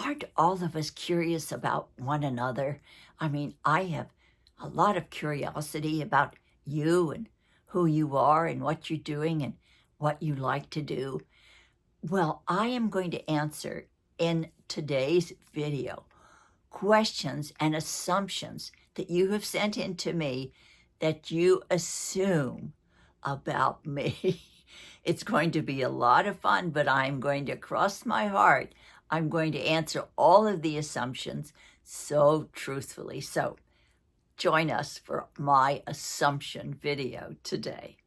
Aren't all of us curious about one another? I mean, I have a lot of curiosity about you and who you are and what you're doing and what you like to do. Well, I am going to answer in today's video questions and assumptions that you have sent in to me that you assume about me. It's going to be a lot of fun, but I'm going to cross my heart. I'm going to answer all of the assumptions so truthfully. So join us for my assumption video today.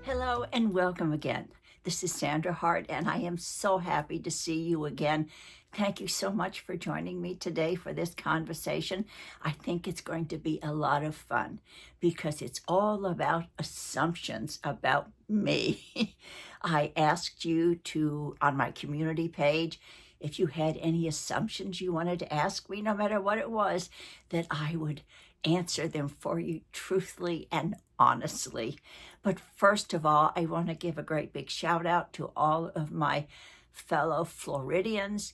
Hello and welcome again. This is Sandra Hart, and I am so happy to see you again. Thank you so much for joining me today for this conversation. I think it's going to be a lot of fun because it's all about assumptions about me. I asked you to, on my community page, if you had any assumptions you wanted to ask me, no matter what it was, that I would answer them for you truthfully and honestly. But first of all, I want to give a great big shout out to all of my fellow Floridians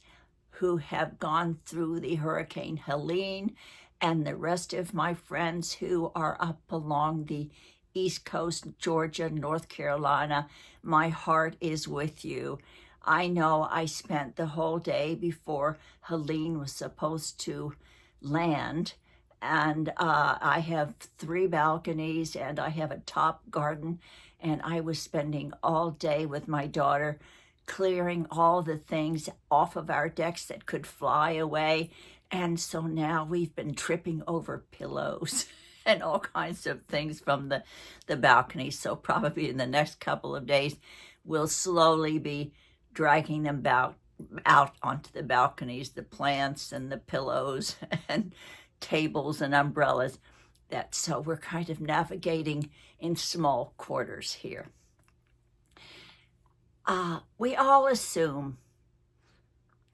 who have gone through the Hurricane Helene and the rest of my friends who are up along the East Coast, Georgia, North Carolina. My heart is with you. I know I spent the whole day before Helene was supposed to land, and I have 3 balconies and I have a top garden, and I was spending all day with my daughter clearing all the things off of our decks that could fly away. And so now we've been tripping over pillows and all kinds of things from the balcony. So probably in the next couple of days, we'll slowly be dragging them out onto the balconies, the plants and the pillows and tables and umbrellas. So we're kind of navigating in small quarters here. We all assume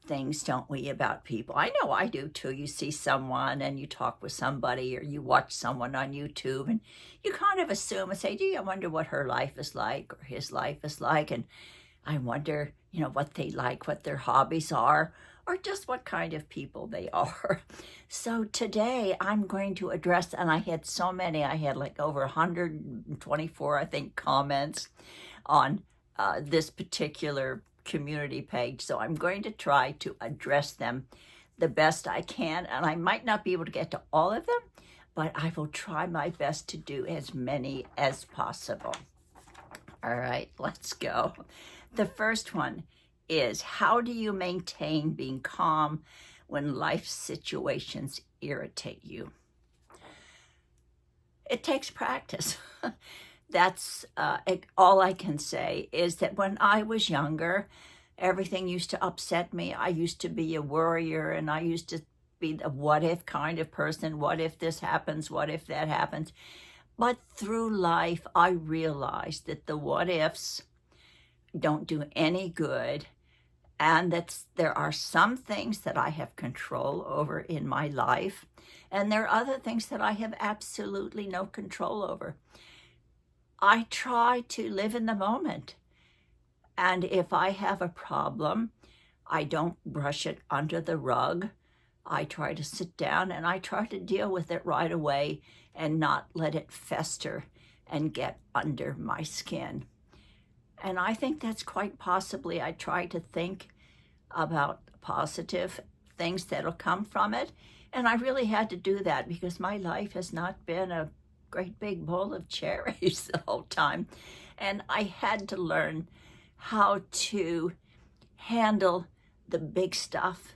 things, don't we, about people? I know I do too. You see someone and you talk with somebody, or you watch someone on YouTube and you kind of assume and say, gee, I wonder what her life is like or his life is like. And I wonder, what they like, what their hobbies are, or just what kind of people they are. So today I'm going to address, and I had so many, I had like over 124, I think, comments on this particular community page. So I'm going to try to address them the best I can. And I might not be able to get to all of them, but I will try my best to do as many as possible. All right, let's go. The first one is, how do you maintain being calm when life situations irritate you? It takes practice. That's all I can say is that when I was younger, everything used to upset me. I used to be a worrier, and I used to be the what if kind of person. What if this happens? What if that happens? But through life, I realized that the what ifs don't do any good, and that there are some things that I have control over in my life, and there are other things that I have absolutely no control over. I try to live in the moment, and if I have a problem, I don't brush it under the rug. I try to sit down and I try to deal with it right away and not let it fester and get under my skin. And I think that's quite possibly, I try to think about positive things that'll come from it. And I really had to do that because my life has not been a great big bowl of cherries the whole time. And I had to learn how to handle the big stuff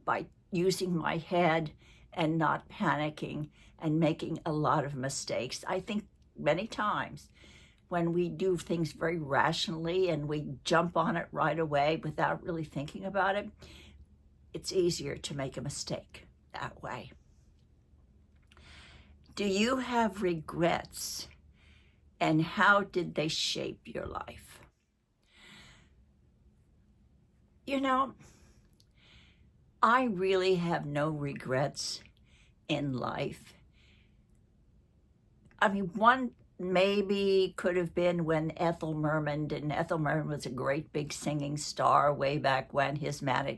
by using my head and not panicking and making a lot of mistakes. I think many times when we do things very rationally and we jump on it right away without really thinking about it, it's easier to make a mistake that way. Do you have regrets, and how did they shape your life? I really have no regrets in life. I mean, one maybe could have been when Ethel Merman, and Ethel Merman was a great big singing star way back when.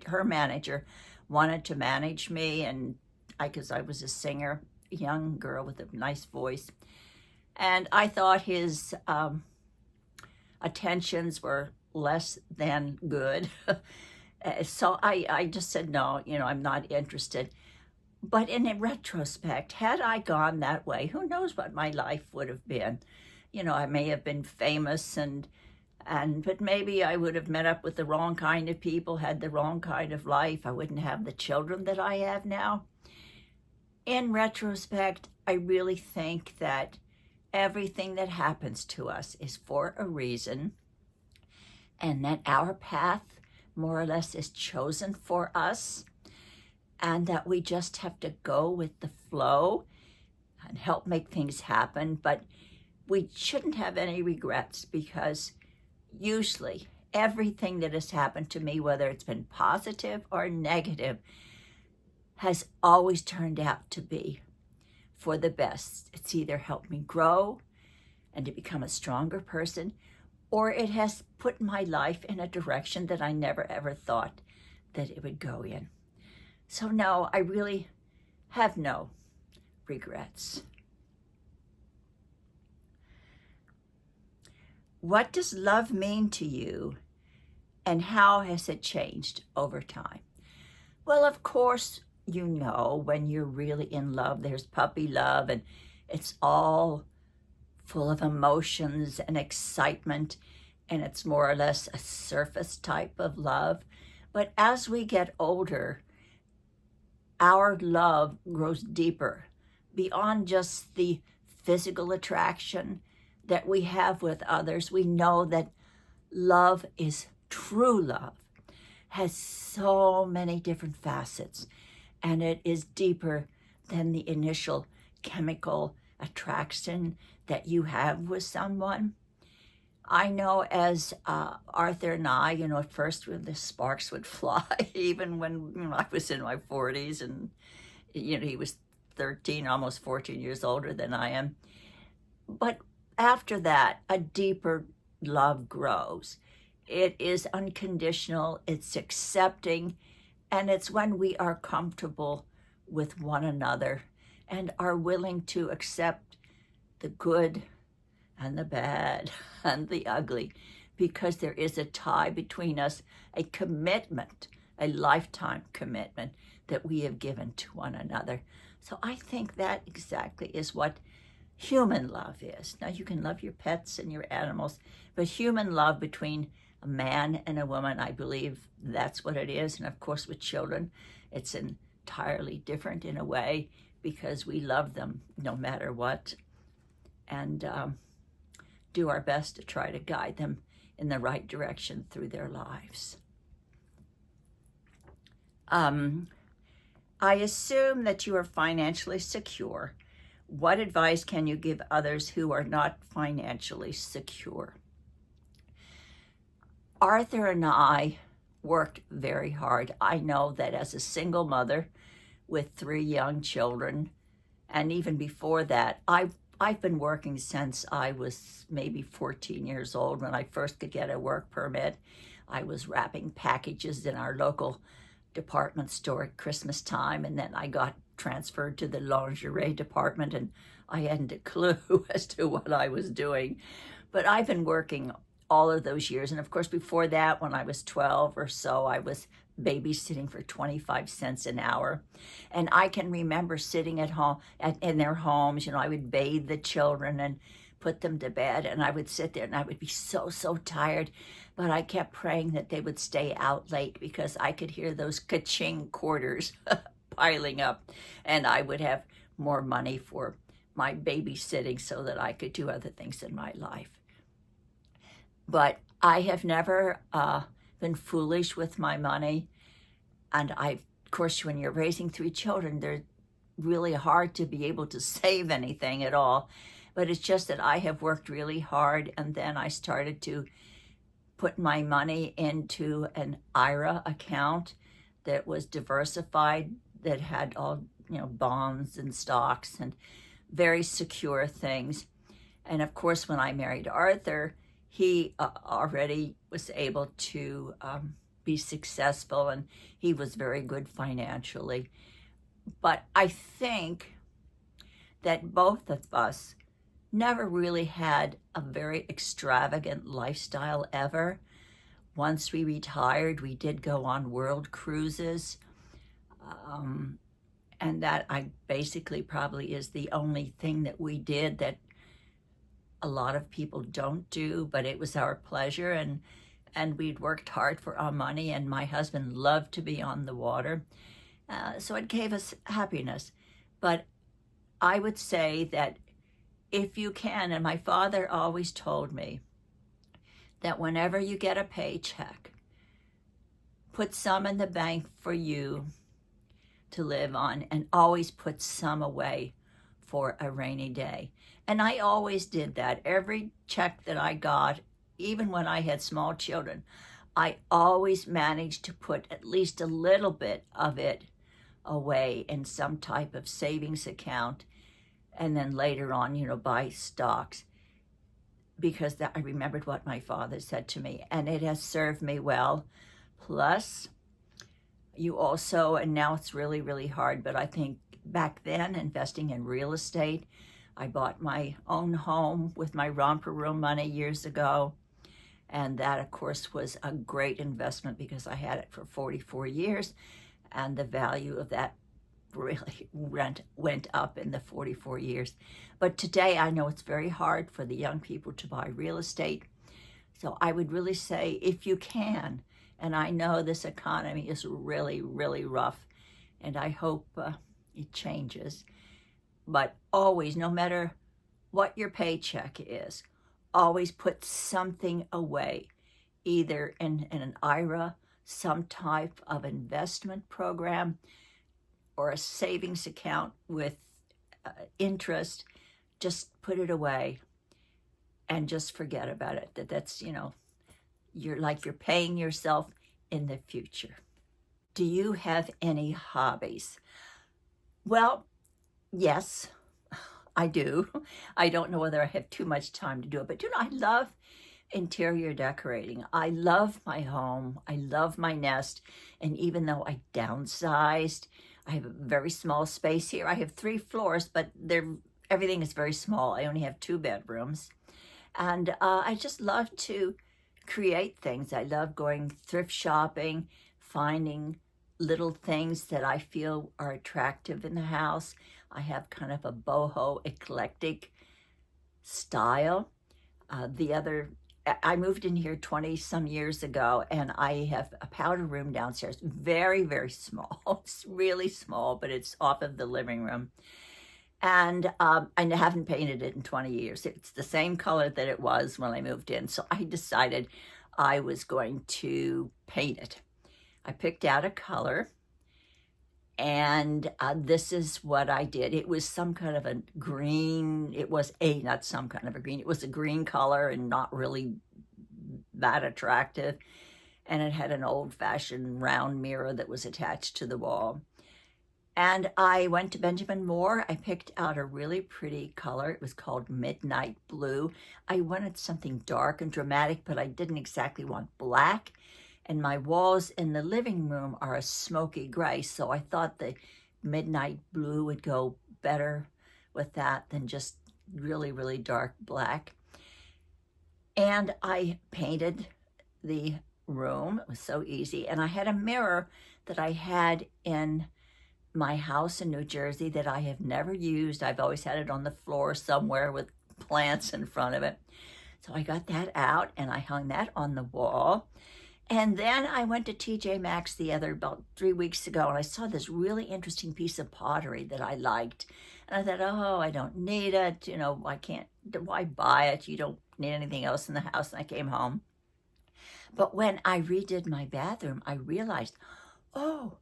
Her manager wanted to manage me, and because I was a singer, a young girl with a nice voice, and I thought his attentions were less than good. So I just said, no, I'm not interested. But in retrospect, had I gone that way, who knows what my life would have been. I may have been famous but maybe I would have met up with the wrong kind of people, had the wrong kind of life. I wouldn't have the children that I have now. In retrospect, I really think that everything that happens to us is for a reason, and that our path more or less is chosen for us, and that we just have to go with the flow and help make things happen. But we shouldn't have any regrets, because usually everything that has happened to me, whether it's been positive or negative, has always turned out to be for the best. It's either helped me grow and to become a stronger person, or it has put my life in a direction that I never ever thought that it would go in. So no, I really have no regrets. What does love mean to you, and how has it changed over time? Well, of course, when you're really in love, there's puppy love, and it's all full of emotions and excitement, and it's more or less a surface type of love. But as we get older, our love grows deeper beyond just the physical attraction that we have with others. We know that love is true love, has so many different facets, and it is deeper than the initial chemical attraction that you have with someone. I know as Arthur and I, at first when the sparks would fly, even when I was in my 40s, and he was 13, almost 14 years older than I am. But after that, a deeper love grows. It is unconditional, it's accepting, and it's when we are comfortable with one another and are willing to accept the good and the bad and the ugly, because there is a tie between us, a commitment, a lifetime commitment that we have given to one another. So I think that exactly is what human love is. Now, you can love your pets and your animals, but human love between a man and a woman, I believe that's what it is. And of course, with children, it's entirely different in a way, because we love them no matter what, and do our best to try to guide them in the right direction through their lives. I assume that you are financially secure. What advice can you give others who are not financially secure? Arthur and I worked very hard. I know that as a single mother with 3 young children, and even before that, I've been working since I was maybe 14 years old. When I first could get a work permit, I was wrapping packages in our local department store at Christmas time, and then I got transferred to the lingerie department, and I hadn't a clue as to what I was doing. But I've been working all of those years, and of course before that, when I was 12 or so, I was babysitting for 25 cents an hour. And I can remember sitting at home in their homes. I would bathe the children and put them to bed, and I would sit there and I would be so tired, but I kept praying that they would stay out late, because I could hear those ka-ching quarters piling up, and I would have more money for my babysitting so that I could do other things in my life. But I have never been foolish with my money, and of course, when you're raising 3 children, they're really hard to be able to save anything at all. But it's just that I have worked really hard, and then I started to put my money into an IRA account that was diversified, that had all, bonds and stocks and very secure things. And of course, when I married Arthur, he already was able to be successful, and he was very good financially. But I think that both of us never really had a very extravagant lifestyle ever. Once we retired, we did go on world cruises. And that I basically probably is the only thing that we did that a lot of people don't do, but it was our pleasure, and we'd worked hard for our money, and my husband loved to be on the water. So it gave us happiness. But I would say that if you can, and my father always told me that whenever you get a paycheck, put some in the bank for you to live on, and always put some away for a rainy day. And I always did that. Every check that I got, even when I had small children, I always managed to put at least a little bit of it away in some type of savings account, and then later on, buy stocks, because I remembered what my father said to me, and it has served me well. Plus, you also, and now it's really, really hard, but I think back then, investing in real estate, I bought my own home with my romper room money years ago. And that, of course, was a great investment because I had it for 44 years. And the value of that really went up in the 44 years. But today, I know it's very hard for the young people to buy real estate. So I would really say, if you can, and I know this economy is really, really rough, and I hope it changes. But always, no matter what your paycheck is, always put something away, either in an IRA, some type of investment program, or a savings account with interest. Just put it away and just forget about it. That's, you're paying yourself in the future. Do you have any hobbies? Well, yes, I do. I don't know whether I have too much time to do it, but I love interior decorating. I love my home. I love my nest. And even though I downsized, I have a very small space here. I have 3 floors, but everything is very small. I only have 2 bedrooms. And I just love to create things. I love going thrift shopping, finding little things that I feel are attractive in the house. I have kind of a boho eclectic style. I moved in here 20 some years ago, and I have a powder room downstairs, very, very small. It's really small, but it's off of the living room. And I haven't painted it in 20 years. It's the same color that it was when I moved in. So I decided I was going to paint it. I picked out a color, and this is what I did. It was some kind of a green. It was not some kind of a green. It was a green color and not really that attractive. And it had an old-fashioned round mirror that was attached to the wall. And I went to Benjamin Moore. I picked out a really pretty color. It was called Midnight Blue. I wanted something dark and dramatic, but I didn't exactly want black. And my walls in the living room are a smoky gray, so I thought the midnight blue would go better with that than just really, really dark black. And I painted the room. It was so easy. And I had a mirror that I had in my house in New Jersey that I have never used. I've always had it on the floor somewhere with plants in front of it. So I got that out and I hung that on the wall. And then I went to TJ Maxx about 3 weeks ago, and I saw this really interesting piece of pottery that I liked. And I thought, oh, I don't need it. Why buy it? You don't need anything else in the house. And I came home. But when I redid my bathroom, I realized, oh,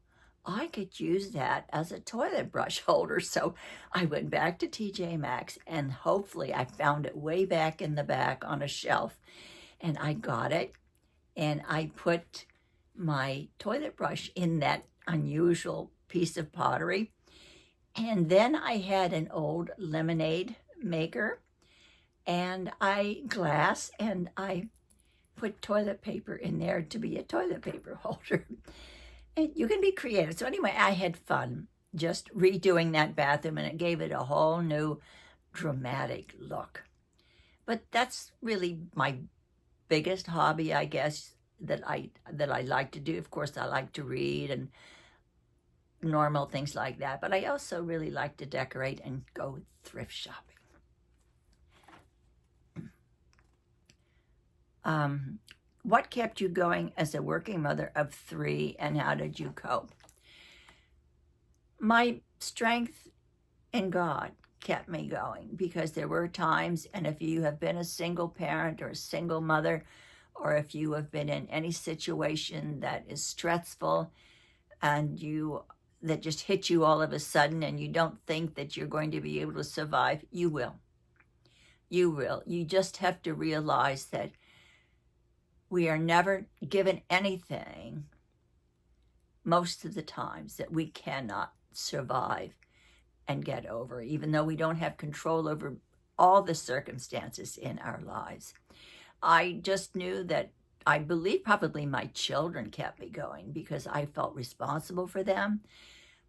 I could use that as a toilet brush holder. So I went back to TJ Maxx, and hopefully I found it way back in the back on a shelf. And I got it, and I put my toilet brush in that unusual piece of pottery. And then I had an old lemonade maker and glass, and I put toilet paper in there to be a toilet paper holder. And you can be creative. So anyway, I had fun just redoing that bathroom, and it gave it a whole new dramatic look. But that's really my biggest hobby, I guess, that I like to do. Of course, I like to read and normal things like that, but I also really like to decorate and go thrift shopping. What kept you going as a working mother of 3, and how did you cope? My strength in God kept me going, because there were times, and if you have been a single parent or a single mother, or if you have been in any situation that is stressful and that just hit you all of a sudden and you don't think that you're going to be able to survive, you will. You will. You just have to realize that we are never given anything most of the times that we cannot survive and get over, even though we don't have control over all the circumstances in our lives. I just knew that, I believe probably my children kept me going, because I felt responsible for them.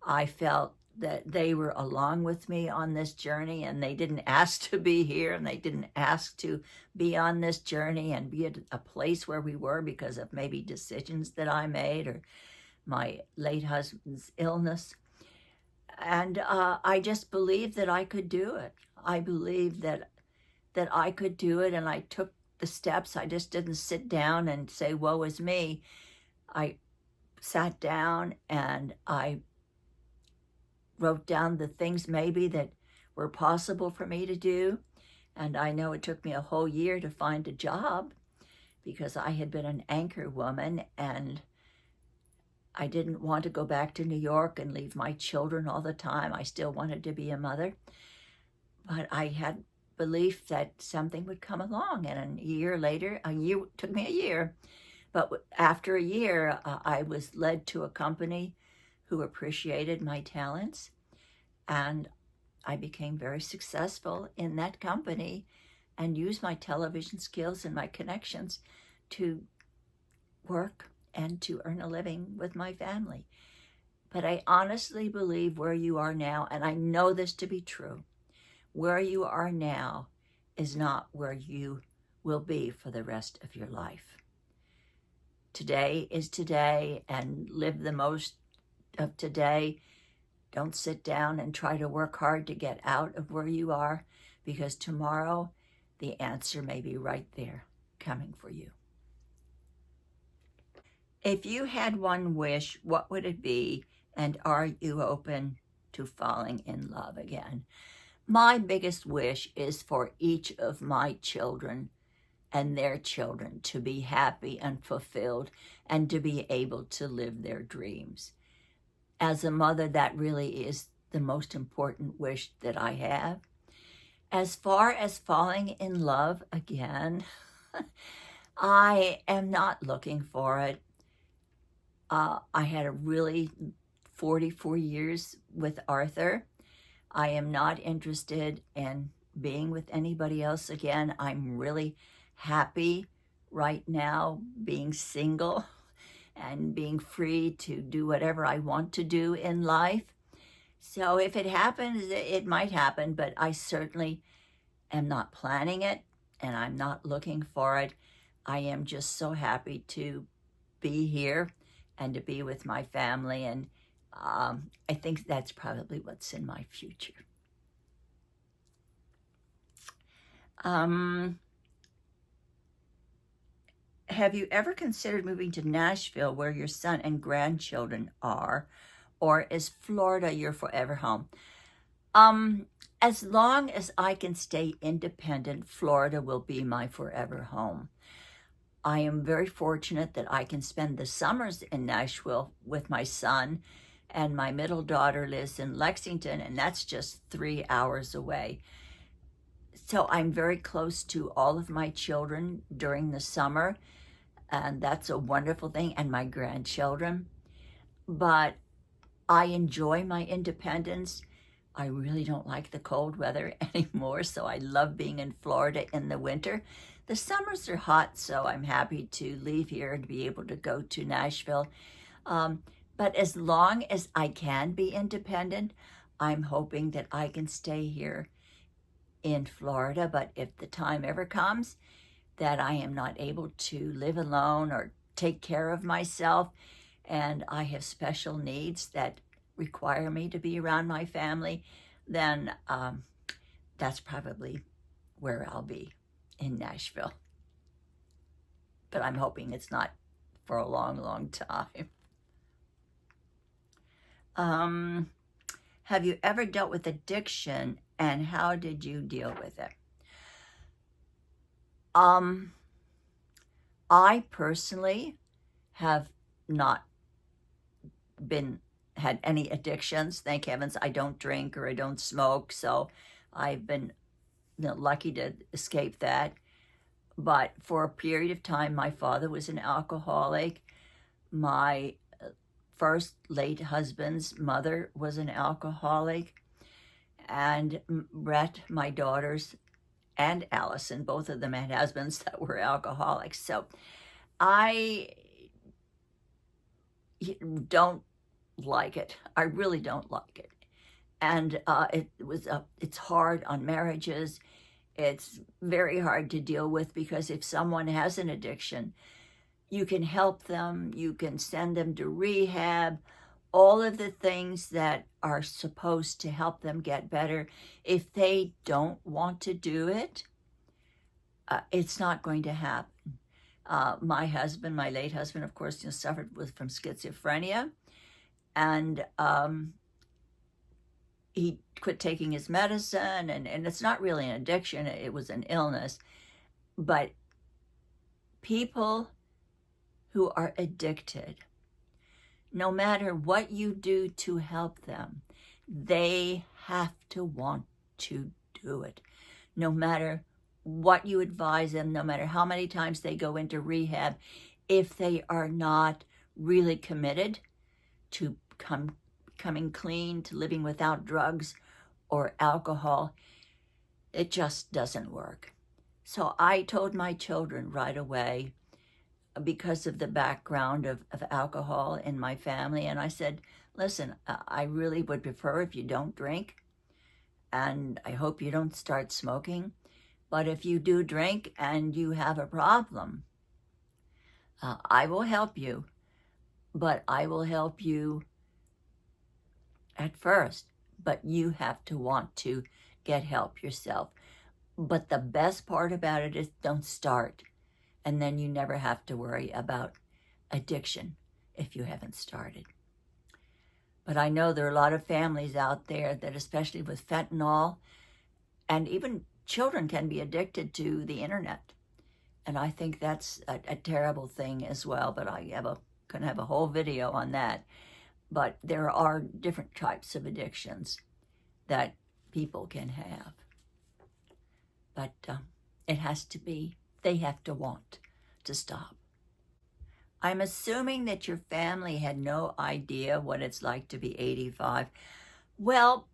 I felt that they were along with me on this journey, and they didn't ask to be here, and they didn't ask to be on this journey and be at a place where we were because of maybe decisions that I made or my late husband's illness. And I just believed that I could do it. I believed that I could do it, and I took the steps. I just didn't sit down and say, woe is me. I sat down and I wrote down the things maybe that were possible for me to do. And I know it took me a whole year to find a job, because I had been an anchor woman, and I didn't want to go back to New York and leave my children all the time. I still wanted to be a mother, but I had belief that something would come along. And a year later, took me a year, but after a year, I was led to a company who appreciated my talents, and I became very successful in that company and used my television skills and my connections to work and to earn a living with my family. But I honestly believe where you are now, and I know this to be true, where you are now is not where you will be for the rest of your life. Today is today, and live the most of today. Don't sit down and try to work hard to get out of where you are, because tomorrow the answer may be right there coming for you. If you had one wish, what would it be? And are you open to falling in love again? My biggest wish is for each of my children and their children to be happy and fulfilled, and to be able to live their dreams. As a mother, that really is the most important wish that I have. As far as falling in love again, I am not looking for it. I had a really 44 years with Arthur. I am not interested in being with anybody else again. I'm really happy right now being single and being free to do whatever I want to do in life. So if it happens, it might happen, but I certainly am not planning it, and I'm not looking for it. I am just so happy to be here and to be with my family, and I think that's probably what's in my future. Have you ever considered moving to Nashville, where your son and grandchildren are, or is Florida your forever home? As long as I can stay independent, Florida will be my forever home. I am very fortunate that I can spend the summers in Nashville with my son, and my middle daughter lives in Lexington, and that's just 3 hours away. So I'm very close to all of my children during the summer, and that's a wonderful thing, and my grandchildren. But I enjoy my independence. I really don't like the cold weather anymore, so I love being in Florida in the winter. The summers are hot, so I'm happy to leave here and be able to go to Nashville. Um, but as long as I can be independent, I'm hoping that I can stay here in Florida. But if the time ever comes that I am not able to live alone or take care of myself, and I have special needs that require me to be around my family, then that's probably where I'll be, in Nashville. But I'm hoping it's not for a long, long time. Have you ever dealt with addiction, and how did you deal with it? I personally have not had any addictions. Thank heavens I don't drink or I don't smoke, so I've been lucky to escape that. But for a period of time, my father was an alcoholic. My first late husband's mother was an alcoholic. And Brett, my daughters, and Allison, both of them had husbands that were alcoholics. So I don't like it. I really don't like it. And it's hard on marriages. It's very hard to deal with, because if someone has an addiction, you can help them, you can send them to rehab, all of the things that are supposed to help them get better. If they don't want to do it, it's not going to happen. My husband, my late husband, of course, suffered from schizophrenia, and he quit taking his medicine, and it's not really an addiction, it was an illness. But people who are addicted, no matter what you do to help them, they have to want to do it. No matter what you advise them, no matter how many times they go into rehab, if they are not really committed to coming clean, to living without drugs or alcohol, it just doesn't work. So I told my children right away, because of the background of alcohol in my family, and I said, listen, I really would prefer if you don't drink, and I hope you don't start smoking. But if you do drink and you have a problem, I will help you, but I will help you at first, but you have to want to get help yourself. But the best part about it is don't start, and then you never have to worry about addiction if you haven't started. But I know there are a lot of families out there that, especially with fentanyl, and even children can be addicted to the internet. And I think that's a terrible thing as well, but I can have a whole video on that. But there are different types of addictions that people can have. But it has to be, they have to want to stop. I'm assuming that your family had no idea what it's like to be 85. Well,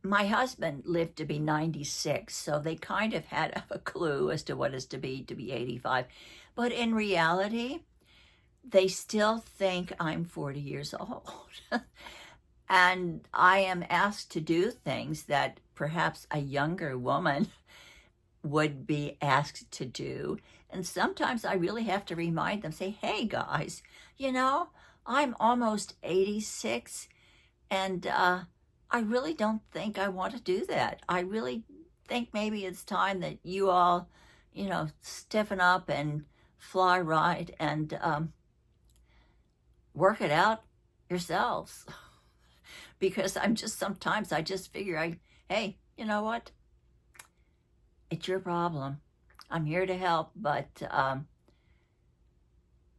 my husband lived to be 96, so they kind of had a clue as to what it's to be 85. But in reality, they still think I'm 40 years old. And I am asked to do things that perhaps a younger woman would be asked to do. And sometimes I really have to remind them, say, hey guys, I'm almost 86, and I really don't think I want to do that. I really think maybe it's time that you all, stiffen up and fly right and work it out yourselves. Because sometimes I just figure, hey, you know what? It's your problem. I'm here to help, but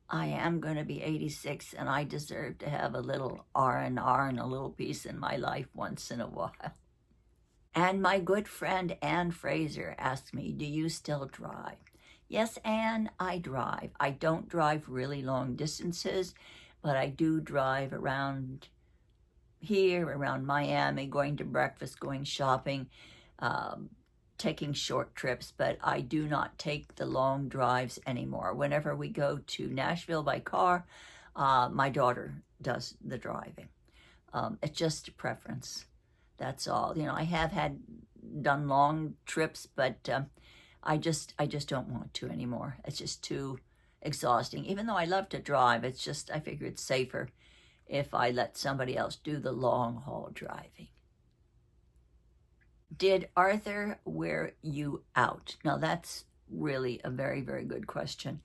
I am going to be 86, and I deserve to have a little R&R and a little peace in my life once in a while. And my good friend Ann Fraser asked me, do you still drive? Yes, Ann, I drive. I don't drive really long distances. but I do drive around here, around Miami, going to breakfast, going shopping, taking short trips, but I do not take the long drives anymore. Whenever we go to Nashville by car, my daughter does the driving. It's just a preference. That's all. You know, I have done long trips, but I just don't want to anymore. It's just too exhausting. Even though I love to drive, it's just, I figure it's safer if I let somebody else do the long haul driving. Did Arthur wear you out? Now that's really a very, very good question.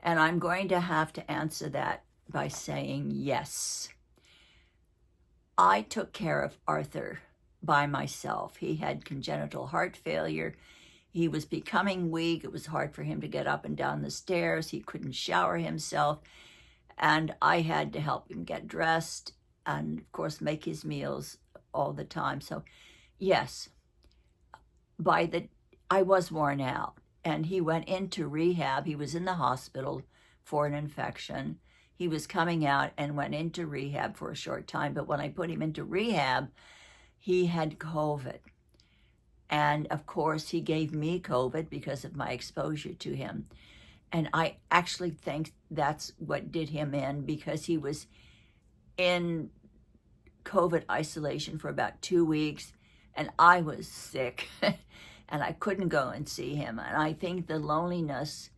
And I'm going to have to answer that by saying yes. I took care of Arthur by myself. He had congenital heart failure. He was becoming weak. It was hard for him to get up and down the stairs. He couldn't shower himself. And I had to help him get dressed and, of course, make his meals all the time. So, yes, I was worn out. And he went into rehab. He was in the hospital for an infection. He was coming out and went into rehab for a short time. But when I put him into rehab, he had COVID. And of course, he gave me COVID because of my exposure to him. And I actually think that's what did him in, because he was in COVID isolation for about 2 weeks, and I was sick, and I couldn't go and see him. And I think the loneliness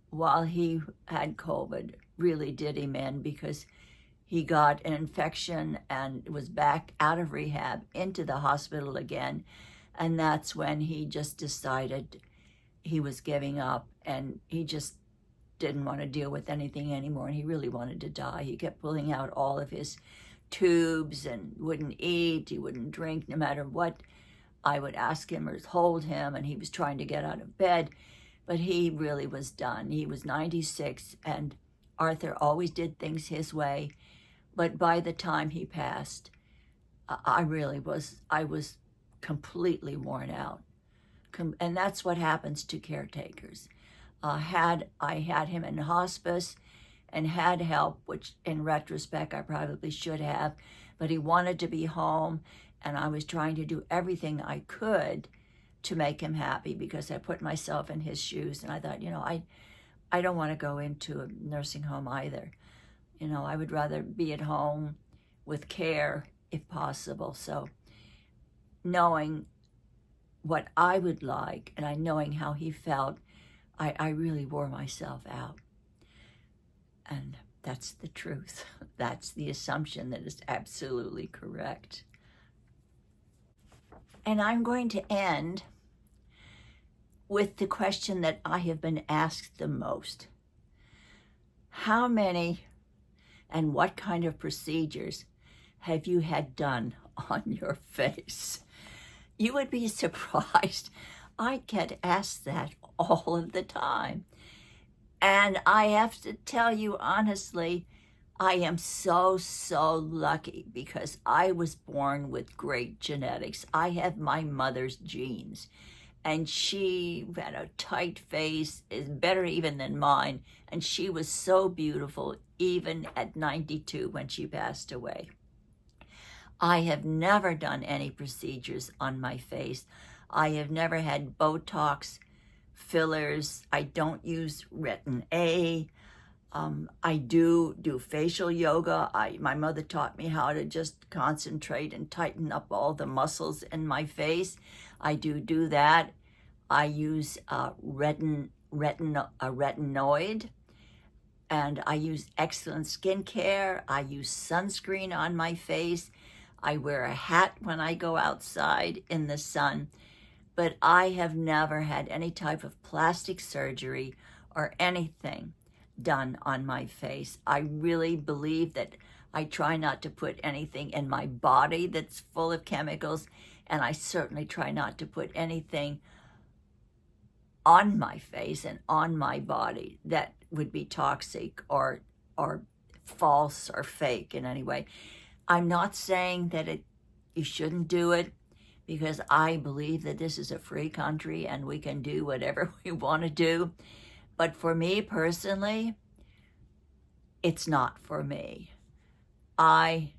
while he had COVID really did him in, because he got an infection and was back out of rehab into the hospital again. And that's when he just decided he was giving up, and he just didn't want to deal with anything anymore, and he really wanted to die. He kept pulling out all of his tubes and wouldn't eat, he wouldn't drink, no matter what I would ask him or hold him, and he was trying to get out of bed, but he really was done. He was 96, and Arthur always did things his way, but by the time he passed, I was completely worn out. And that's what happens to caretakers. I had him in hospice and had help, which in retrospect I probably should have, but he wanted to be home, and I was trying to do everything I could to make him happy, because I put myself in his shoes, and I thought, I don't want to go into a nursing home either. I would rather be at home with care if possible. So knowing what I would like, and knowing how he felt, I really wore myself out. And that's the truth. That's the assumption that is absolutely correct. And I'm going to end with the question that I have been asked the most. How many and what kind of procedures have you had done on your face? You would be surprised. I get asked that all of the time. And I have to tell you honestly, I am so, so lucky, because I was born with great genetics. I have my mother's genes, and she had a tight face, is better even than mine, and she was so beautiful even at 92 when she passed away. I have never done any procedures on my face. I have never had Botox, fillers. I don't use Retin A. I do facial yoga. My mother taught me how to just concentrate and tighten up all the muscles in my face. I do that. I use retinoid, and I use excellent skincare. I use sunscreen on my face. I wear a hat when I go outside in the sun, but I have never had any type of plastic surgery or anything done on my face. I really believe that I try not to put anything in my body that's full of chemicals, and I certainly try not to put anything on my face and on my body that would be toxic or false or fake in any way. I'm not saying that you shouldn't do it, because I believe that this is a free country and we can do whatever we want to do. But for me personally, it's not for me. I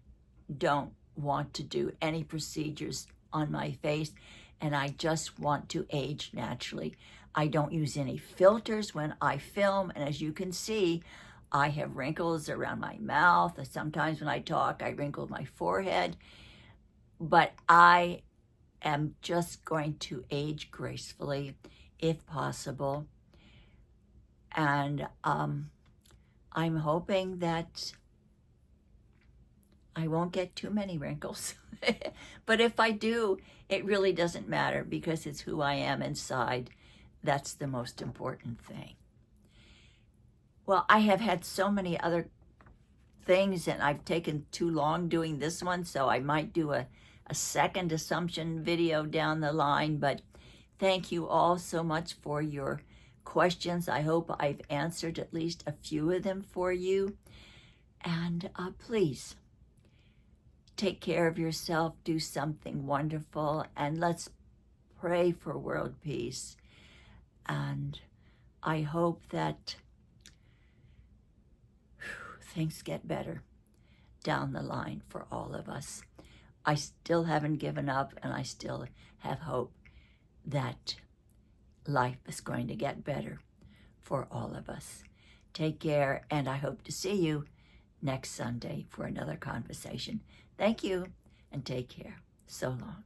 don't want to do any procedures on my face, and I just want to age naturally. I don't use any filters when I film, and as you can see, I have wrinkles around my mouth. Sometimes when I talk, I wrinkle my forehead, but I am just going to age gracefully if possible. And I'm hoping that I won't get too many wrinkles. But if I do, it really doesn't matter because it's who I am inside. That's the most important thing. Well, I have had so many other things and I've taken too long doing this one, so I might do a second assumption video down the line. But thank you all so much for your questions. I hope I've answered at least a few of them for you. And please, take care of yourself, do something wonderful, and let's pray for world peace. And I hope that things get better down the line for all of us. I still haven't given up, and I still have hope that life is going to get better for all of us. Take care, and I hope to see you next Sunday for another conversation. Thank you, and take care. So long.